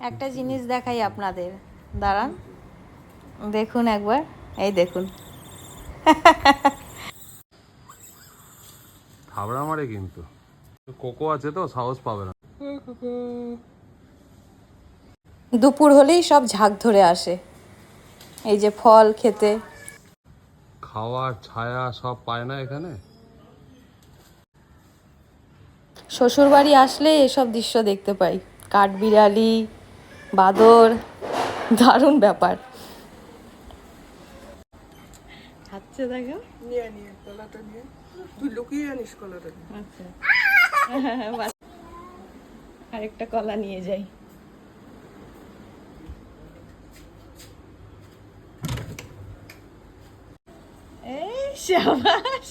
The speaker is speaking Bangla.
একটা জিনিস দেখাই আপনাদের, দাঁড়ান দেখুন একবার, এই দেখুন। থাবড়া মারে কিন্তু কোকো আছে তো সাহস পাবে না। দুপুর হলেই সব ঝাঁক ধরে আসে এই যে ফল খেতে। খাওয়ার ছায়া সব পায় না এখানে। শ্বশুর বাড়ি আসলে এসব দৃশ্য দেখতে পাই, কাঠবিড়ালি, বাদর, দারুণ ব্যাপার। খাচ্ছে দেখো, নিয়ে নিয়ে কলাটা নিয়ে, তুই লুকিয়ে আনিস কলাটা। আচ্ছা আরেকটা কলা নিয়ে যাই। এই শাবাশ।